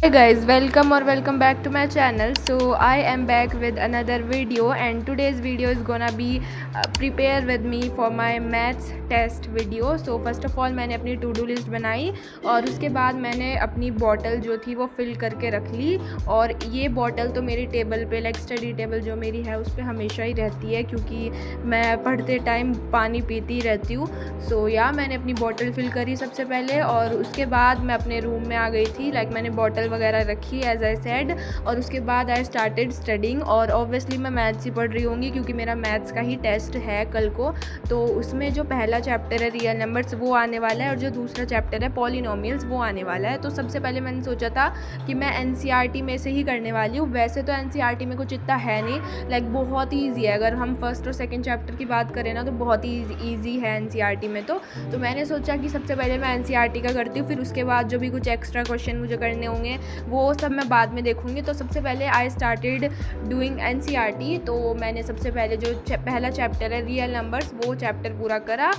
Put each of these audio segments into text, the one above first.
Hey guys, welcome or welcome back to my channel. So I am back with another video and today's video is gonna be prepare with me for my maths test video. So first of all मैंने अपनी to do list बनाई और उसके बाद मैंने अपनी bottle जो थी वो फिल करके रख ली। और ये बॉटल तो मेरी टेबल पे लाइक स्टडी टेबल जो मेरी है उस पर हमेशा ही रहती है क्योंकि मैं पढ़ते टाइम पानी पीती रहती हूँ। सो या मैंने अपनी बॉटल फिल करी सबसे पहले और उसके बाद मैं अपने रूम में आ गई थी। लाइक मैंने बॉटल वगैरह रखी एज आई सेड और उसके बाद आई स्टार्टेड स्टडिंग। और ऑब्वियसली मैं मैथ्स ही पढ़ रही होंगी क्योंकि मेरा मैथ्स का ही टेस्ट है कल को। तो उसमें जो पहला चैप्टर है रियल नंबर्स वो आने वाला है और जो दूसरा चैप्टर है पॉलिनोमियल्स वो आने वाला है। तो सबसे पहले मैंने सोचा था कि मैं एनसीईआरटी में से ही करने वाली हूँ। वैसे तो एनसीईआरटी में कुछ इतना है नहीं, लाइक बहुत ही ईजी है। अगर हम फर्स्ट और सेकेंड चैप्टर की बात करें ना तो बहुत ही ईजी है एनसीईआरटी में। तो मैंने सोचा कि सबसे पहले मैं एनसीईआरटी का करती हूँ, फिर उसके बाद जो भी कुछ एक्स्ट्रा क्वेश्चन मुझे करने होंगे वो सब मैं बाद में देखूँगी। तो सबसे पहले आई स्टार्टेड डूइंग एनसीईआरटी। तो मैंने सबसे पहले जो पहला चैप्टर है रियल नंबर्स वो चैप्टर पूरा करा।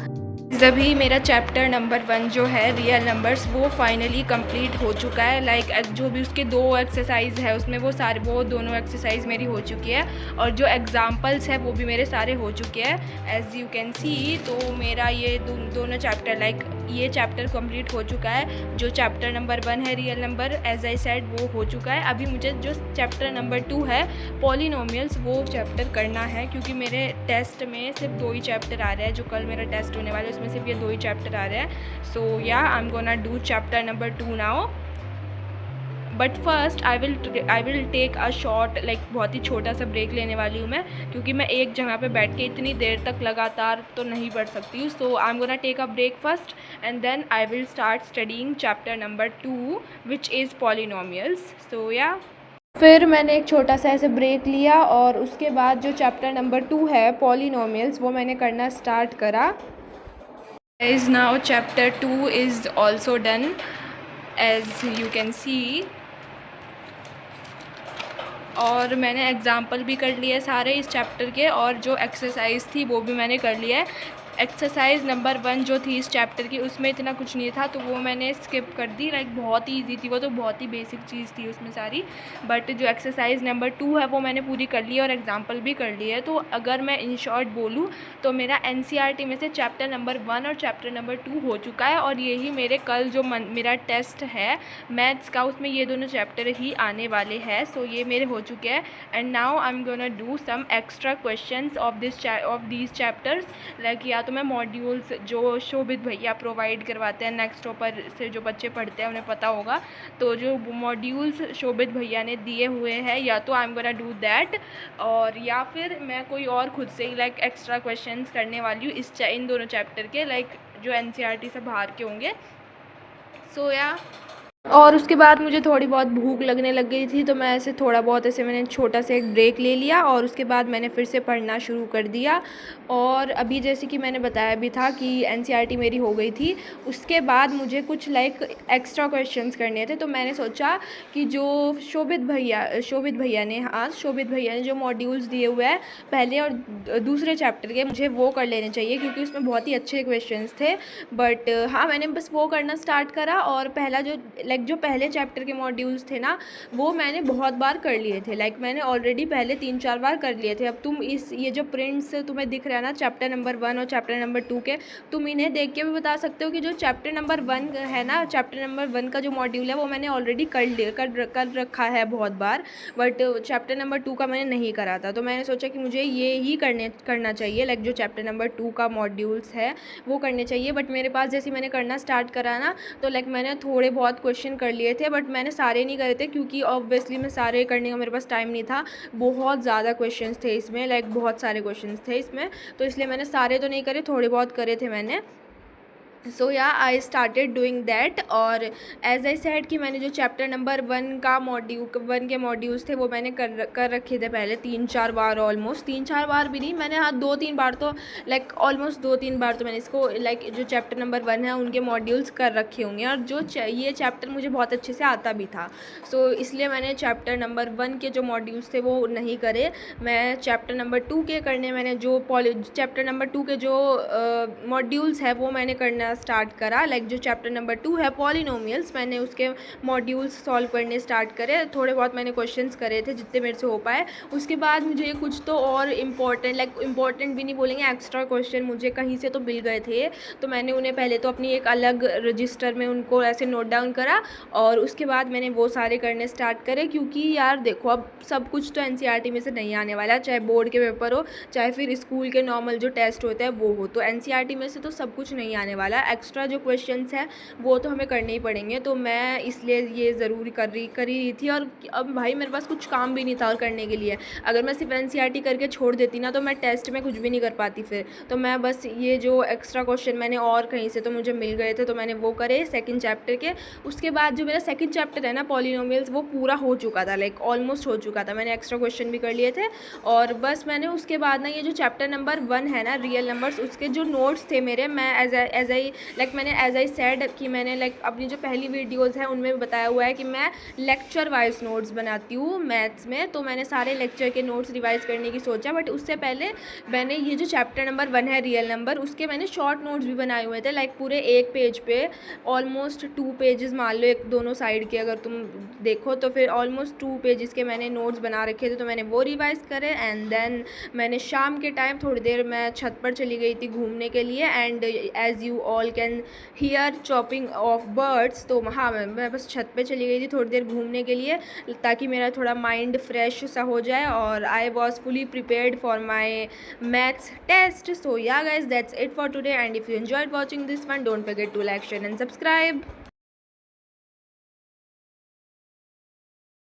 अभी मेरा चैप्टर नंबर 1 जो है रियल नंबर्स वो फाइनली कंप्लीट हो चुका है। लाइक जो भी उसके 2 एक्सरसाइज है उसमें वो दोनों एक्सरसाइज मेरी हो चुकी है और जो एग्जांपल्स है वो भी मेरे सारे हो चुके हैं एज़ यू कैन सी। तो मेरा ये दोनों चैप्टर लाइक ये चैप्टर कंप्लीट हो चुका है। जो चैप्टर नंबर 1 है real number as I said वो हो चुका है। अभी मुझे जो चैप्टर नंबर 2 है पॉलिनोमियल्स वो चैप्टर करना है क्योंकि मेरे टेस्ट में सिर्फ 2 ही चैप्टर आ रहे हैं। जो कल मेरा टेस्ट होने वाला है उसमें सिर्फ ये 2 ही चैप्टर आ रहे हैं। So yeah I am gonna do chapter number 2 now. But first I will take a short like बहुत ही छोटा सा ब्रेक लेने वाली हूँ मैं क्योंकि मैं एक जगह पे बैठ के इतनी देर तक लगातार तो नहीं पढ़ सकती हूँ। So I am gonna take a break first and then I will start studying chapter number 2 which is polynomials. So या फिर मैंने एक छोटा सा ऐसे ब्रेक लिया और उसके बाद जो चैप्टर नंबर 2 है पॉलिनोमियल्स वो मैंने करना स्टार्ट करा। Is now chapter 2 is also done as you can see. और मैंने एग्ज़ाम्पल भी कर लिए सारे इस चैप्टर के और जो एक्सरसाइज थी वो भी मैंने कर लिया है। एक्सरसाइज नंबर 1 जो थी इस चैप्टर की उसमें इतना कुछ नहीं था तो वो मैंने स्किप कर दी। लाइक बहुत ही ईजी थी वो, तो बहुत ही बेसिक चीज़ थी उसमें सारी। बट जो एक्सरसाइज नंबर 2 है वो मैंने पूरी कर ली और एग्जाम्पल भी कर लिए है। तो अगर मैं इन शॉर्ट बोलूँ तो मेरा एनसीईआरटी में से चैप्टर नंबर 1 और चैप्टर नंबर 2 हो चुका है और यही मेरे कल जो मेरा टेस्ट है मैथ्स का उसमें ये दोनों चैप्टर ही आने वाले हैं। सो ये मेरे हो चुके हैं and now I am gonna do some extra questions of these chapters. Like yeah तो मैं मॉड्यूल्स जो शोभित भैया प्रोवाइड करवाते हैं नेक्स्ट टॉपर से जो बच्चे पढ़ते हैं उन्हें पता होगा, तो जो मॉड्यूल्स शोभित भैया ने दिए हुए हैं या तो आई एम गोना डू दैट और या फिर मैं कोई और खुद से ही लाइक एक्स्ट्रा क्वेश्चंस करने वाली हूँ इन दोनों चैप्टर के, लाइक जो एनसीईआरटी से बाहर के होंगे। सो या और उसके बाद मुझे थोड़ी बहुत भूख लगने लग गई थी तो मैं ऐसे थोड़ा बहुत ऐसे मैंने छोटा सा एक ब्रेक ले लिया और उसके बाद मैंने फिर से पढ़ना शुरू कर दिया। और अभी जैसे कि मैंने बताया भी था कि एनसीईआरटी मेरी हो गई थी, उसके बाद मुझे कुछ लाइक एक्स्ट्रा क्वेश्चंस करने थे। तो मैंने सोचा कि जो शोभित भैया ने जो मॉड्यूल्स दिए हुए हैं पहले और दूसरे चैप्टर के मुझे वो कर लेने चाहिए क्योंकि उसमें बहुत ही अच्छे क्वेश्चंस थे। बट हाँ मैंने बस वो करना स्टार्ट करा और पहला जो पहले चैप्टर के मॉड्यूल्स थे ना वो मैंने बहुत बार कर लिए थे। लाइक मैंने ऑलरेडी पहले 3-4 बार कर लिए थे। अब तुम ये जो प्रिंट्स तुम्हें दिख रहा है ना चैप्टर नंबर 1 और चैप्टर नंबर 2 के, तुम इन्हें देख के भी बता सकते हो कि जो चैप्टर नंबर 1 है ना, चैप्टर नंबर 1 का जो मॉड्यूल है वो मैंने ऑलरेडी कर रखा है बहुत बार। बट चैप्टर नंबर 2 का मैंने नहीं करा था तो मैंने सोचा कि मुझे ये ही करना चाहिए। लाइक जो चैप्टर नंबर 2 का मॉड्यूल्स है वो करने चाहिए। बट मेरे पास जैसे मैंने करना स्टार्ट करा ना तो लाइक मैंने थोड़े बहुत क्वेश्चन कर लिए थे बट मैंने सारे नहीं करे थे क्योंकि ऑब्वियसली मैं सारे करने का मेरे पास टाइम नहीं था। बहुत ज़्यादा क्वेश्चंस थे इसमें, लाइक बहुत सारे क्वेश्चंस थे इसमें, तो इसलिए मैंने सारे तो नहीं करे, थोड़े बहुत करे थे मैंने। सो yeah I started doing that. और एज आई सेड कि मैंने जो चैप्टर नंबर 1 के मॉड्यूल्स थे वो मैंने कर रखे थे पहले 3-4 बार, ऑलमोस्ट 3-4 बार भी नहीं, मैंने हाँ 2-3 बार तो लाइक ऑलमोस्ट 2-3 बार तो मैंने इसको लाइक जो चैप्टर नंबर 1 है उनके मॉड्यूल्स कर रखे होंगे। और जो ये चैप्टर मुझे बहुत अच्छे से आता भी था सो इसलिए मैंने चैप्टर नंबर 1 के जो मॉड्यूल्स थे वो नहीं करे। मैं चैप्टर नंबर 2 के करने मैंने जो चैप्टर नंबर 2 के जो मॉड्यूल्स है वो मैंने करना स्टार्ट करा। लाइक जो चैप्टर नंबर 2 है पॉलिनोमियल्स, मैंने उसके मॉड्यूल्स सॉल्व करने स्टार्ट करे। थोड़े बहुत मैंने क्वेश्चंस करे थे जितने मेरे से हो पाए। उसके बाद मुझे कुछ तो और इम्पॉर्टेंट, लाइक इम्पॉर्टेंट भी नहीं बोलेंगे, एक्स्ट्रा क्वेश्चन मुझे कहीं से तो मिल गए थे। तो मैंने उन्हें पहले तो अपनी एक अलग रजिस्टर में उनको ऐसे नोट डाउन करा और उसके बाद मैंने वो सारे करने स्टार्ट करे। क्योंकि यार देखो, अब सब कुछ तो एनसीईआरटी में से नहीं आने वाला, चाहे बोर्ड के पेपर हो चाहे फिर स्कूल के नॉर्मल जो टेस्ट होते हैं वो हो। तो एनसीईआरटी में से तो सब कुछ नहीं आने वाला। एक्स्ट्रा जो क्वेश्चंस हैं वो तो हमें करने ही पड़ेंगे। तो मैं इसलिए ये ज़रूर कर रही थी। और अब भाई मेरे पास कुछ काम भी नहीं था और करने के लिए। अगर मैं सिर्फ एनसीईआरटी करके छोड़ देती ना तो मैं टेस्ट में कुछ भी नहीं कर पाती फिर। तो मैं बस ये जो एक्स्ट्रा क्वेश्चन मैंने और कहीं से तो मुझे मिल गए थे तो मैंने वो करे सेकंड चैप्टर के। उसके बाद जो मेरा सेकंड चैप्टर है ना पॉलिनोमियल्स, वो पूरा हो चुका था, लाइक ऑलमोस्ट हो चुका था। मैंने एक्स्ट्रा क्वेश्चन भी कर लिए थे और बस मैंने उसके बाद ना ये जो चैप्टर नंबर 1 है ना रियल नंबर्स, उसके जो नोट्स थे मेरे, मैं एज आई सेड कि मैंने लाइक अपनी जो पहली वीडियोज़ हैं उनमें बताया हुआ है कि मैं लेक्चर वाइज नोट्स बनाती हूँ मैथ्स में। तो मैंने सारे लेक्चर के नोट्स रिवाइज करने की सोचा, बट उससे पहले मैंने ये जो चैप्टर नंबर 1 है रियल नंबर, उसके मैंने शॉर्ट नोट्स भी बनाए हुए थे। लाइक पूरे एक पेज पे ऑलमोस्ट 2 पेजेस मान लो, एक दोनों साइड के अगर तुम देखो तो फिर ऑलमोस्ट 2 पेजेस के मैंने नोट्स बना रखे थे। तो मैंने वो रिवाइज करे एंड देन मैंने शाम के टाइम थोड़ी देर मैं छत पर चली गई थी घूमने के लिए। And as you all can hear chopping of birds, तो हाँ मैं बस छत पे चली गई थी थोड़ी देर घूमने के लिए ताकि मेरा थोड़ा माइंड फ्रेश सा हो जाए। और I was fully prepared for my maths test. So yeah guys, that's it for today and if you enjoyed watching this one, don't forget to like, share and subscribe.